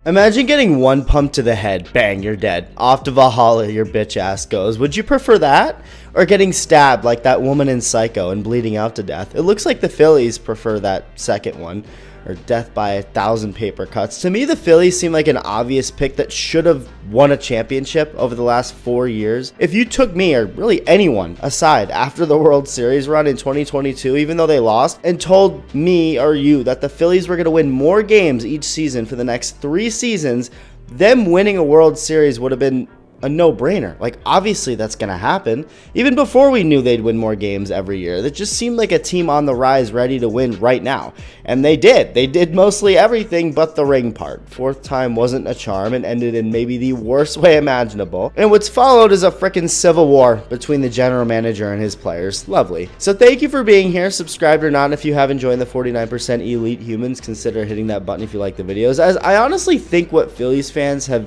Imagine getting one pump to the head, bang, you're dead. Off to Valhalla, your bitch ass goes. Would you prefer that? Or getting stabbed like that woman in Psycho and bleeding out to death? It looks like the Phillies prefer that second one, or death by 1,000 paper cuts. To me, the Phillies seem like an obvious pick that should have won a championship over the last 4 years. If you took me, or really anyone, aside after the World Series run in 2022, even though they lost, and told me or you that the Phillies were going to win more games each season for the next 3 seasons, them winning a World Series would have been a no-brainer. Like, obviously that's gonna happen. Even before we knew they'd win more games every year, that just seemed like a team on the rise ready to win right now. And they did mostly everything but the ring part. Fourth time wasn't a charm and ended in maybe the worst way imaginable. And what's followed is a frickin' civil war between the general manager and his players. Lovely. So thank you for being here. Subscribed or not, if you haven't joined the 49% Elite Humans, consider hitting that button if you like the videos, as I honestly think what Phillies fans have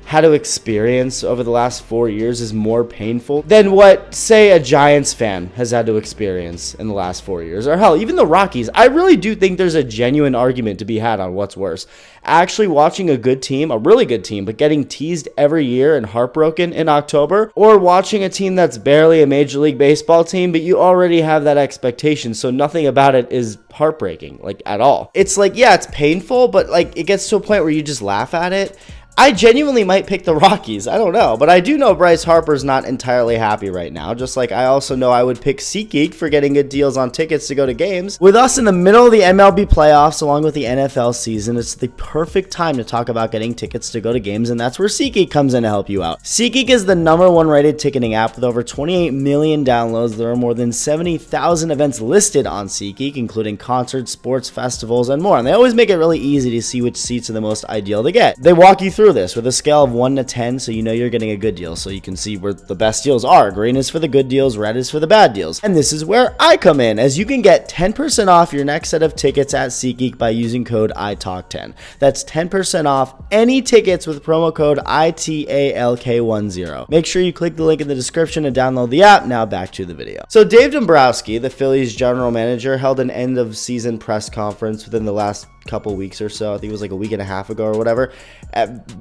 had to experience over the last 4 years is more painful than what, say, a Giants fan has had to experience in the last 4 years. Or hell, even the Rockies. I really do think there's a genuine argument to be had on what's worse. Actually watching a good team, a really good team, but getting teased every year and heartbroken in October, or watching a team that's barely a Major League Baseball team, but you already have that expectation, so nothing about it is heartbreaking, like, at all. It's like, yeah, it's painful, but like, it gets to a point where you just laugh at it. I genuinely might pick the Rockies. I don't know. But I do know Bryce Harper's not entirely happy right now. Just like I also know I would pick SeatGeek for getting good deals on tickets to go to games. With us in the middle of the MLB playoffs along with the NFL season, it's the perfect time to talk about getting tickets to go to games, and that's where SeatGeek comes in to help you out. SeatGeek is the #1 rated ticketing app with over 28 million downloads. There are more than 70,000 events listed on SeatGeek, including concerts, sports, festivals, and more. And they always make it really easy to see which seats are the most ideal to get. They walk you through this with a scale of 1 to 10, so you know you're getting a good deal, so you can see where the best deals are. Green is for the good deals, red is for the bad deals. And this is where I come in, as you can get 10% off your next set of tickets at SeatGeek by using code iTALK10. That's 10% off any tickets with promo code ITALK10. Make sure you click the link in the description and download the app. Now back to the video. So Dave Dombrowski, the Phillies general manager, held an end of season press conference within the last couple weeks or so. I think it was like a week and a half ago or whatever.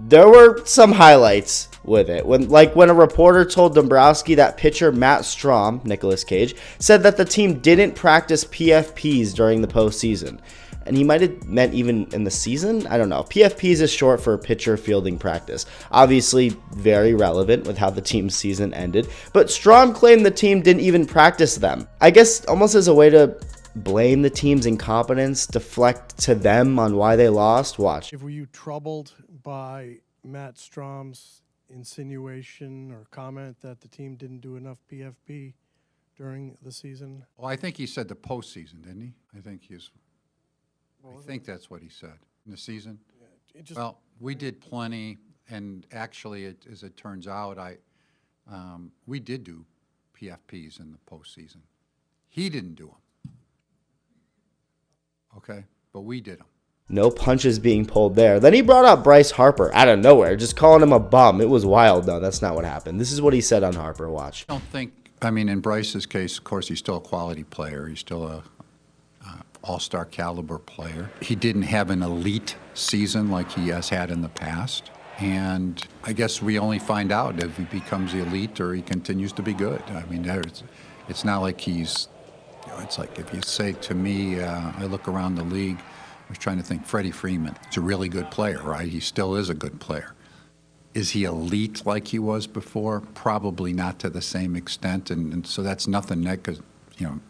There were some highlights with it. When a reporter told Dombrowski that pitcher Matt Strahm, Nicolas Cage, said that the team didn't practice PFPs during the postseason. And he might have meant even in the season? I don't know. PFPs is short for pitcher fielding practice. Obviously very relevant with how the team's season ended. But Strahm claimed the team didn't even practice them. I guess almost as a way to blame the team's incompetence, deflect to them on why they lost. Watch. Were you troubled by Matt Strahm's insinuation or comment that the team didn't do enough PFP during the season? Well, I think he said the postseason, didn't he? I think that's what he said. In the season? Yeah, well, we did plenty, and actually, as it turns out, we did do PFPs in the postseason. He didn't do them. Okay, but we did them. No punches being pulled there. Then he brought up Bryce Harper out of nowhere, just calling him a bum. It was wild. No, that's not what happened. This is what he said on Harper. Watch. I don't think, I mean, in Bryce's case, of course, he's still a quality player. He's still a all-star caliber player. He didn't have an elite season like he has had in the past. And I guess we only find out if he becomes elite or he continues to be good. I mean, it's not like he's... It's like if you say to me, I look around the league, I was trying to think, Freddie Freeman. He's a really good player, right? He still is a good player. Is he elite like he was before? Probably not to the same extent, and so that's nothing because,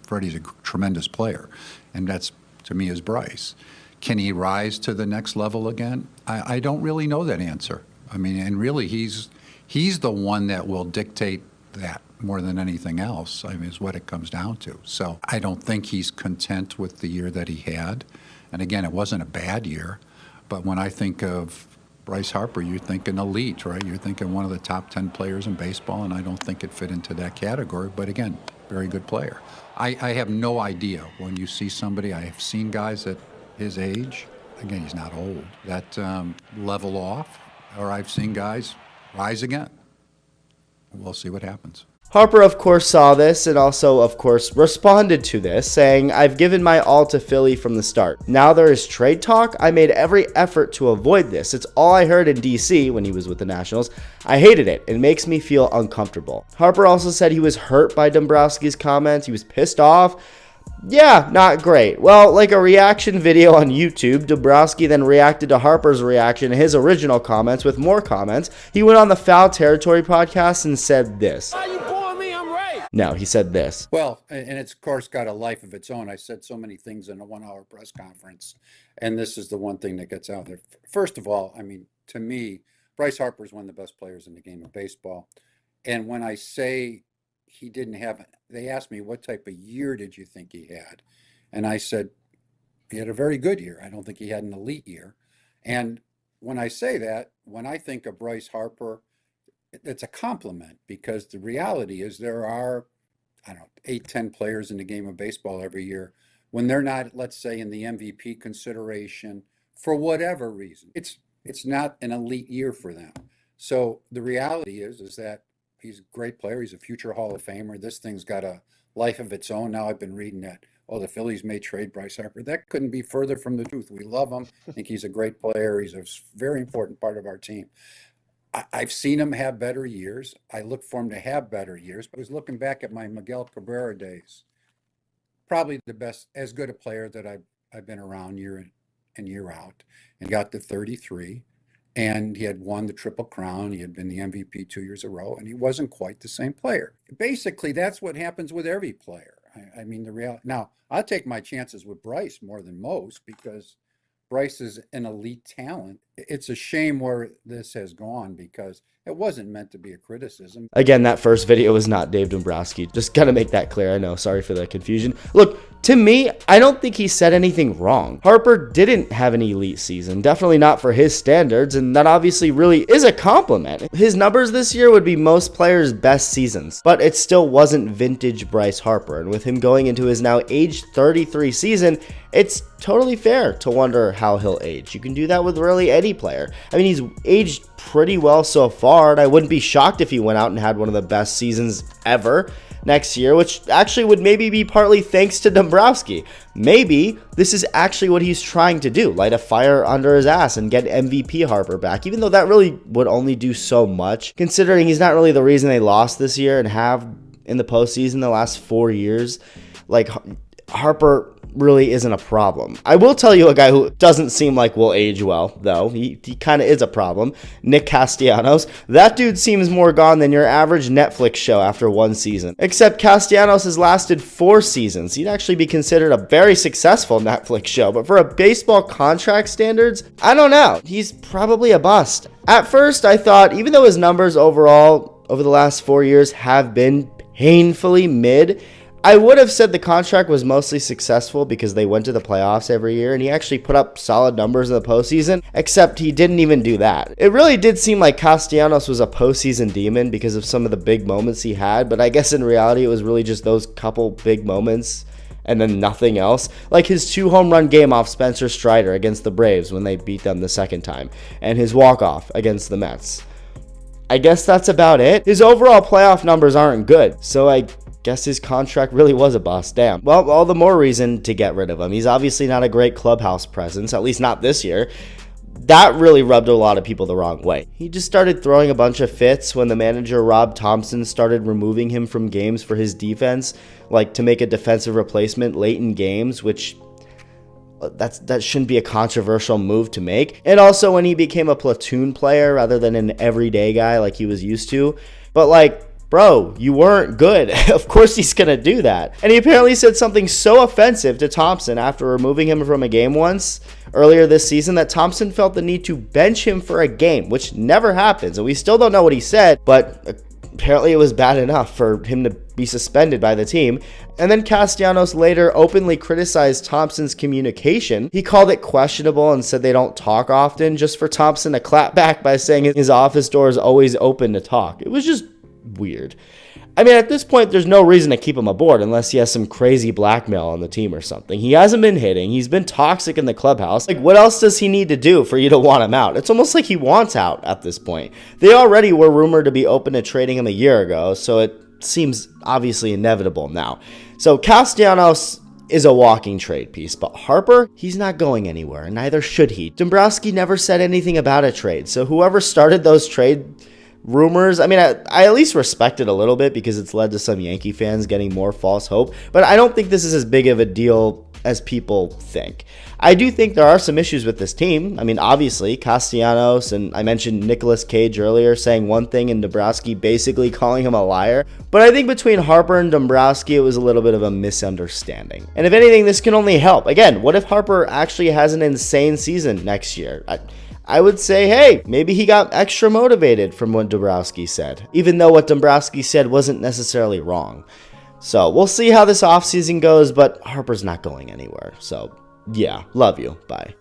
Freddie's a tremendous player, and that's, to me, is Bryce. Can he rise to the next level again? I don't really know that answer. I mean, and really, he's the one that will dictate that more than anything else, I mean, is what it comes down to. So I don't think he's content with the year that he had. And again, it wasn't a bad year, but when I think of Bryce Harper, you're thinking elite, right? You're thinking one of the top 10 players in baseball, and I don't think it fit into that category, but again, very good player. I have no idea when you see somebody, I have seen guys at his age, again, he's not old, that level off, or I've seen guys rise again. We'll see what happens. Harper, of course, saw this and also, of course, responded to this, saying, "I've given my all to Philly from the start. Now there is trade talk. I made every effort to avoid this. It's all I heard in DC when he was with the Nationals. I hated it. It makes me feel uncomfortable." Harper also said he was hurt by Dombrowski's comments. He was pissed off. Yeah, not great. Well, like a reaction video on YouTube, Dombrowski then reacted to Harper's reaction to his original comments with more comments. He went on the Foul Territory podcast and said this. Why you booing me? I'm right. No, he said this. Well, and it's, of course, got a life of its own. I said so many things in a 1-hour press conference, and this is the one thing that gets out there. First of all, I mean, to me, Bryce Harper is one of the best players in the game of baseball. And when I say he didn't have, they asked me, what type of year did you think he had? And I said, he had a very good year. I don't think he had an elite year. And when I say that, when I think of Bryce Harper, it's a compliment, because the reality is there are, I don't know, 8, 10 players in the game of baseball every year. When they're not, let's say, in the MVP consideration, for whatever reason, it's not an elite year for them. So the reality is that he's a great player. He's a future Hall of Famer. This thing's got a life of its own. Now I've been reading that, oh, the Phillies may trade Bryce Harper. That couldn't be further from the truth. We love him. I think he's a great player. He's a very important part of our team. I've seen him have better years. I look for him to have better years. But I was looking back at my Miguel Cabrera days. Probably the best, as good a player that I've been around year in and year out, and got to 33. And he had won the Triple Crown. He had been the MVP 2 years in a row, and he wasn't quite the same player. Basically, that's what happens with every player. I mean, the reality. Now, I'll take my chances with Bryce more than most, because Bryce is an elite talent. It's a shame where this has gone, because it wasn't meant to be a criticism. Again, that first video was not Dave Dombrowski. Just gotta make that clear. I know, sorry for the confusion. Look, to me, I don't think he said anything wrong. Harper didn't have an elite season, definitely not for his standards, and that obviously really is a compliment. His numbers this year would be most players' best seasons, but it still wasn't vintage Bryce Harper, and with him going into his now age 33 season, it's totally fair to wonder how he'll age. You can do that with really any player. I mean, he's aged pretty well so far, and I wouldn't be shocked if he went out and had one of the best seasons ever next year, which actually would maybe be partly thanks to Dombrowski. Maybe this is actually what he's trying to do, light a fire under his ass and get MVP Harper back, even though that really would only do so much, considering he's not really the reason they lost this year and have in the postseason the last 4 years. Like, Harper really isn't a problem. I will tell you a guy who doesn't seem like will age well, though. He kind of is a problem. Nick Castellanos. That dude seems more gone than your average Netflix show after one season. Except Castellanos has lasted 4 seasons. He'd actually be considered a very successful Netflix show, but for a baseball contract standards, I don't know. He's probably a bust. At first, I thought, even though his numbers overall over the last 4 years have been painfully mid, I would have said the contract was mostly successful because they went to the playoffs every year and he actually put up solid numbers in the postseason, except he didn't even do that. It really did seem like Castellanos was a postseason demon because of some of the big moments he had, but I guess in reality it was really just those couple big moments and then nothing else. Like his 2 home run game off Spencer Strider against the Braves when they beat them the second time, and his walk-off against the Mets. I guess that's about it. His overall playoff numbers aren't good, so I guess his contract really was a bust. Damn. Well, all the more reason to get rid of him. He's obviously not a great clubhouse presence, at least not this year. That really rubbed a lot of people the wrong way. He just started throwing a bunch of fits when the manager Rob Thompson started removing him from games for his defense, like to make a defensive replacement late in games, which that shouldn't be a controversial move to make. And also when he became a platoon player rather than an everyday guy like he was used to. But like, bro, you weren't good. Of course he's going to do that. And he apparently said something so offensive to Thompson after removing him from a game once earlier this season that Thompson felt the need to bench him for a game, which never happens. And we still don't know what he said, but apparently it was bad enough for him to be suspended by the team. And then Castellanos later openly criticized Thompson's communication. He called it questionable and said they don't talk often, just for Thompson to clap back by saying his office door is always open to talk. It was just weird. I mean, at this point, there's no reason to keep him aboard unless he has some crazy blackmail on the team or something. He hasn't been hitting. He's been toxic in the clubhouse. Like, what else does he need to do for you to want him out? It's almost like he wants out at this point. They already were rumored to be open to trading him a year ago, so it seems obviously inevitable now. So Castellanos is a walking trade piece, but Harper, he's not going anywhere, and neither should he. Dombrowski never said anything about a trade, so whoever started those trade rumors, I mean, I at least respect it a little bit because it's led to some Yankee fans getting more false hope, but I don't think this is as big of a deal as people think. I do think there are some issues with this team. I mean, obviously, Castellanos, and I mentioned Nicolas Cage earlier saying one thing and Dombrowski basically calling him a liar. But I think between Harper and Dombrowski, it was a little bit of a misunderstanding. And if anything, this can only help. Again, what if Harper actually has an insane season next year? I would say, hey, maybe he got extra motivated from what Dombrowski said, even though what Dombrowski said wasn't necessarily wrong. So we'll see how this offseason goes, but Harper's not going anywhere. So yeah, love you. Bye.